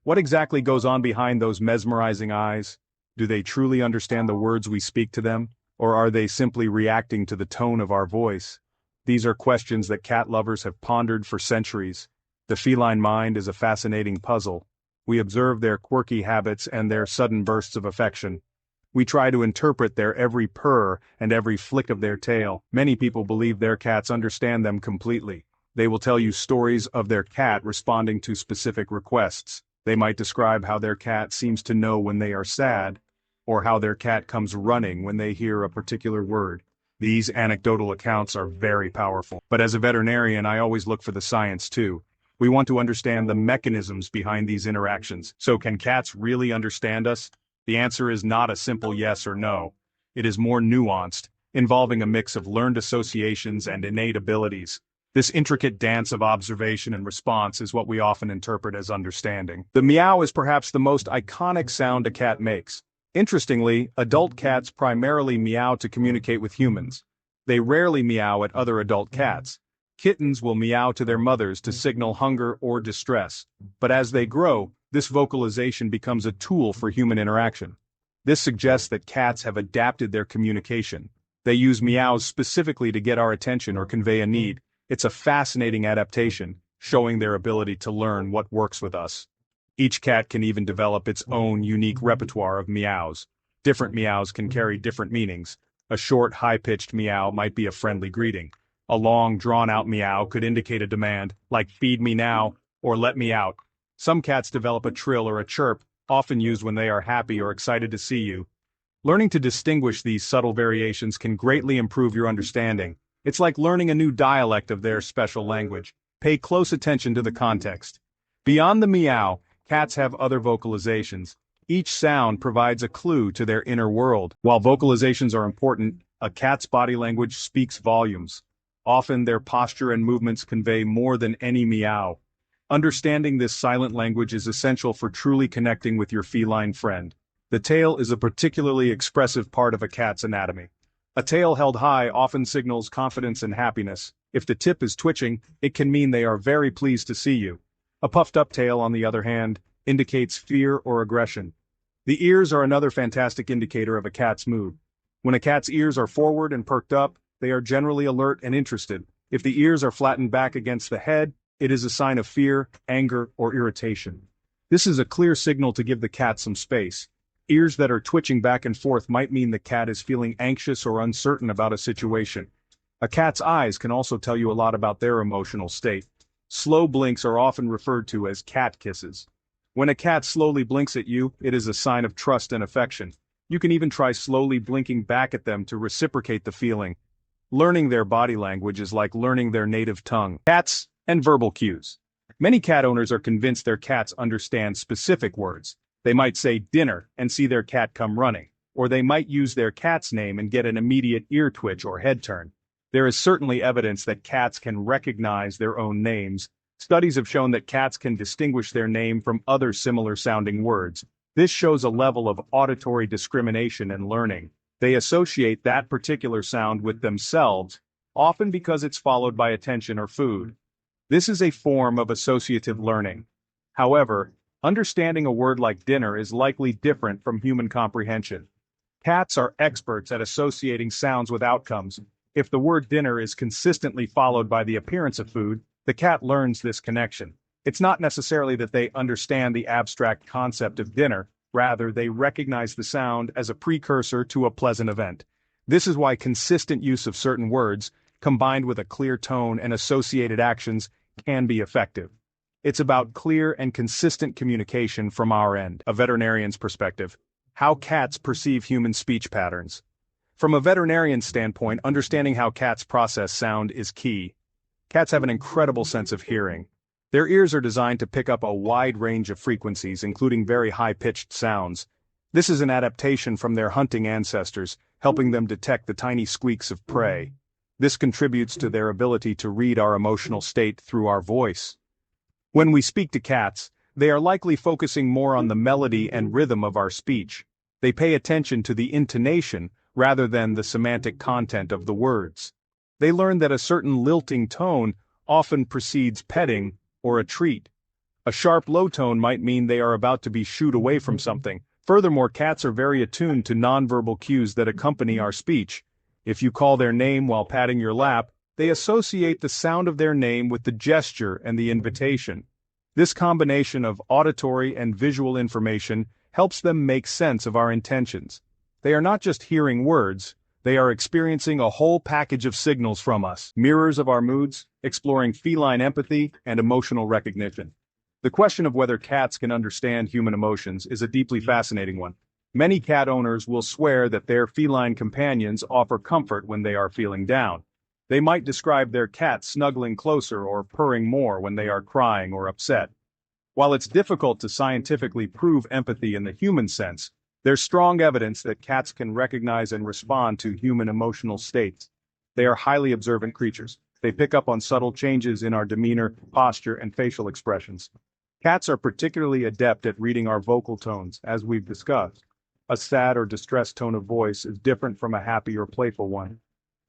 What exactly goes on behind those mesmerizing eyes? Do they truly understand the words we speak to them, or are they simply reacting to the tone of our voice? These are questions that cat lovers have pondered for centuries. The feline mind is a fascinating puzzle. We observe their quirky habits and their sudden bursts of affection. We try to interpret their every purr and every flick of their tail. Many people believe their cats understand them completely. They will tell you stories of their cat responding to specific requests. They might describe how their cat seems to know when they are sad, or how their cat comes running when they hear a particular word. These anecdotal accounts are very powerful. But as a veterinarian, I always look for the science too. We want to understand the mechanisms behind these interactions. So can cats really understand us? The answer is not a simple yes or no. It is more nuanced, involving a mix of learned associations and innate abilities. This intricate dance of observation and response is what we often interpret as understanding. The meow is perhaps the most iconic sound a cat makes. Interestingly, adult cats primarily meow to communicate with humans. They rarely meow at other adult cats. Kittens will meow to their mothers to signal hunger or distress. But as they grow, this vocalization becomes a tool for human interaction. This suggests that cats have adapted their communication. They use meows specifically to get our attention or convey a need. It's a fascinating adaptation, showing their ability to learn what works with us. Each cat can even develop its own unique repertoire of meows. Different meows can carry different meanings. A short, high-pitched meow might be a friendly greeting. A long, drawn-out meow could indicate a demand, like feed me now, or let me out. Some cats develop a trill or a chirp, often used when they are happy or excited to see you. Learning to distinguish these subtle variations can greatly improve your understanding. It's like learning a new dialect of their special language. Pay close attention to the context. Beyond the meow, cats have other vocalizations. Each sound provides a clue to their inner world. While vocalizations are important, a cat's body language speaks volumes. Often their posture and movements convey more than any meow. Understanding this silent language is essential for truly connecting with your feline friend. The tail is a particularly expressive part of a cat's anatomy. A tail held high often signals confidence and happiness. If the tip is twitching, it can mean they are very pleased to see you. A puffed-up tail, on the other hand, indicates fear or aggression. The ears are another fantastic indicator of a cat's mood. When a cat's ears are forward and perked up, they are generally alert and interested. If the ears are flattened back against the head, it is a sign of fear, anger, or irritation. This is a clear signal to give the cat some space. Ears that are twitching back and forth might mean the cat is feeling anxious or uncertain about a situation. A cat's eyes can also tell you a lot about their emotional state. Slow blinks are often referred to as cat kisses. When a cat slowly blinks at you, it is a sign of trust and affection. You can even try slowly blinking back at them to reciprocate the feeling. Learning their body language is like learning their native tongue. Cats and verbal cues. Many cat owners are convinced their cats understand specific words. They might say dinner and see their cat come running, or they might use their cat's name and get an immediate ear twitch or head turn. There is certainly evidence that cats can recognize their own names. Studies have shown that cats can distinguish their name from other similar-sounding words. This shows a level of auditory discrimination and learning. They associate that particular sound with themselves, often because it's followed by attention or food. This is a form of associative learning. However, understanding a word like dinner is likely different from human comprehension. Cats are experts at associating sounds with outcomes. If the word dinner is consistently followed by the appearance of food, the cat learns this connection. It's not necessarily that they understand the abstract concept of dinner, rather they recognize the sound as a precursor to a pleasant event. This is why consistent use of certain words, combined with a clear tone and associated actions, can be effective. It's about clear and consistent communication from our end. A veterinarian's perspective. How cats perceive human speech patterns. From a veterinarian standpoint, understanding how cats process sound is key. Cats have an incredible sense of hearing. Their ears are designed to pick up a wide range of frequencies, including very high-pitched sounds. This is an adaptation from their hunting ancestors, helping them detect the tiny squeaks of prey. This contributes to their ability to read our emotional state through our voice. When we speak to cats, they are likely focusing more on the melody and rhythm of our speech. They pay attention to the intonation rather than the semantic content of the words. They learn that a certain lilting tone often precedes petting or a treat. A sharp low tone might mean they are about to be shooed away from something. Furthermore, cats are very attuned to nonverbal cues that accompany our speech. If you call their name while patting your lap, they associate the sound of their name with the gesture and the invitation. This combination of auditory and visual information helps them make sense of our intentions. They are not just hearing words, they are experiencing a whole package of signals from us, mirrors of our moods, exploring feline empathy and emotional recognition. The question of whether cats can understand human emotions is a deeply fascinating one. Many cat owners will swear that their feline companions offer comfort when they are feeling down. They might describe their cat snuggling closer or purring more when they are crying or upset. While it's difficult to scientifically prove empathy in the human sense, there's strong evidence that cats can recognize and respond to human emotional states. They are highly observant creatures. They pick up on subtle changes in our demeanor, posture, and facial expressions. Cats are particularly adept at reading our vocal tones, as we've discussed. A sad or distressed tone of voice is different from a happy or playful one.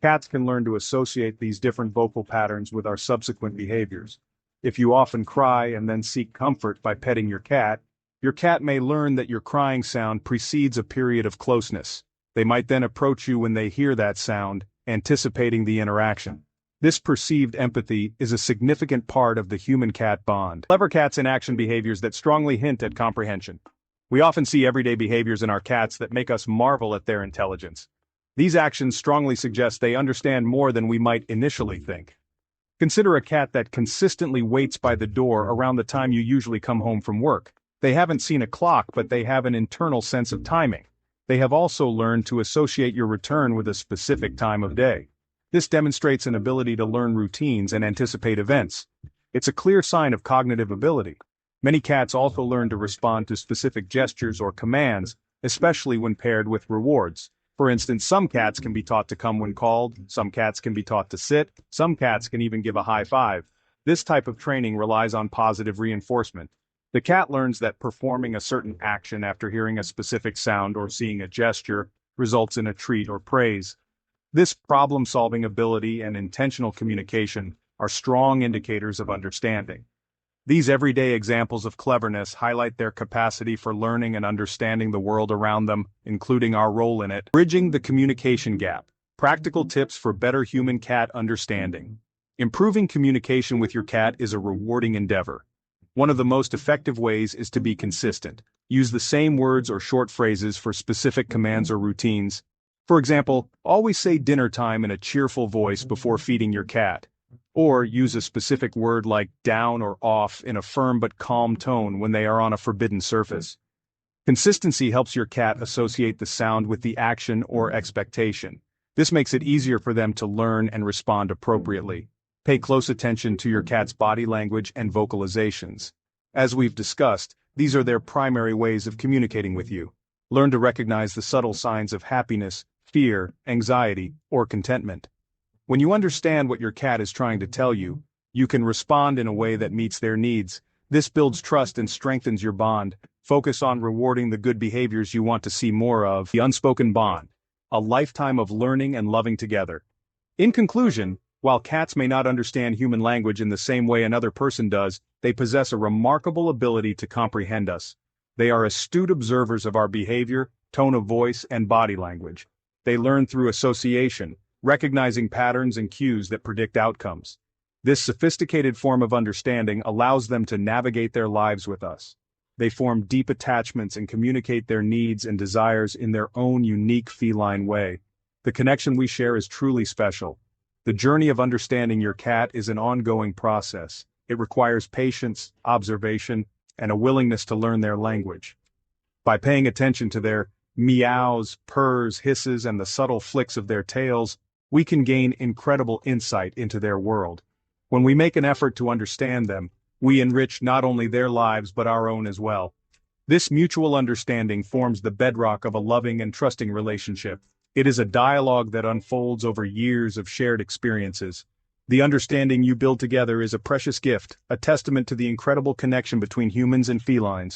Cats can learn to associate these different vocal patterns with our subsequent behaviors. If you often cry and then seek comfort by petting your cat may learn that your crying sound precedes a period of closeness. They might then approach you when they hear that sound, anticipating the interaction. This perceived empathy is a significant part of the human-cat bond. Clever cats enact behaviors that strongly hint at comprehension. We often see everyday behaviors in our cats that make us marvel at their intelligence. These actions strongly suggest they understand more than we might initially think. Consider a cat that consistently waits by the door around the time you usually come home from work. They haven't seen a clock, but they have an internal sense of timing. They have also learned to associate your return with a specific time of day. This demonstrates an ability to learn routines and anticipate events. It's a clear sign of cognitive ability. Many cats also learn to respond to specific gestures or commands, especially when paired with rewards. For instance, some cats can be taught to come when called, some cats can be taught to sit, some cats can even give a high five. This type of training relies on positive reinforcement. The cat learns that performing a certain action after hearing a specific sound or seeing a gesture results in a treat or praise. This problem-solving ability and intentional communication are strong indicators of understanding. These everyday examples of cleverness highlight their capacity for learning and understanding the world around them, including our role in it. Bridging the communication gap. Practical tips for better human-cat understanding. Improving communication with your cat is a rewarding endeavor. One of the most effective ways is to be consistent. Use the same words or short phrases for specific commands or routines. For example, always say dinner time in a cheerful voice before feeding your cat. Or use a specific word like down or off in a firm but calm tone when they are on a forbidden surface. Consistency helps your cat associate the sound with the action or expectation. This makes it easier for them to learn and respond appropriately. Pay close attention to your cat's body language and vocalizations. As we've discussed, these are their primary ways of communicating with you. Learn to recognize the subtle signs of happiness, fear, anxiety, or contentment. When you understand what your cat is trying to tell you, you can respond in a way that meets their needs. This builds trust and strengthens your bond. Focus on rewarding the good behaviors you want to see more of. The unspoken bond. A lifetime of learning and loving together. In conclusion, while cats may not understand human language in the same way another person does, they possess a remarkable ability to comprehend us. They are astute observers of our behavior, tone of voice, and body language. They learn through association, recognizing patterns and cues that predict outcomes. This sophisticated form of understanding allows them to navigate their lives with us. They form deep attachments and communicate their needs and desires in their own unique feline way. The connection we share is truly special. The journey of understanding your cat is an ongoing process. It requires patience, observation, and a willingness to learn their language. By paying attention to their meows, purrs, hisses, and the subtle flicks of their tails, we can gain incredible insight into their world. When we make an effort to understand them, we enrich not only their lives but our own as well. This mutual understanding forms the bedrock of a loving and trusting relationship. It is a dialogue that unfolds over years of shared experiences. The understanding you build together is a precious gift, a testament to the incredible connection between humans and felines.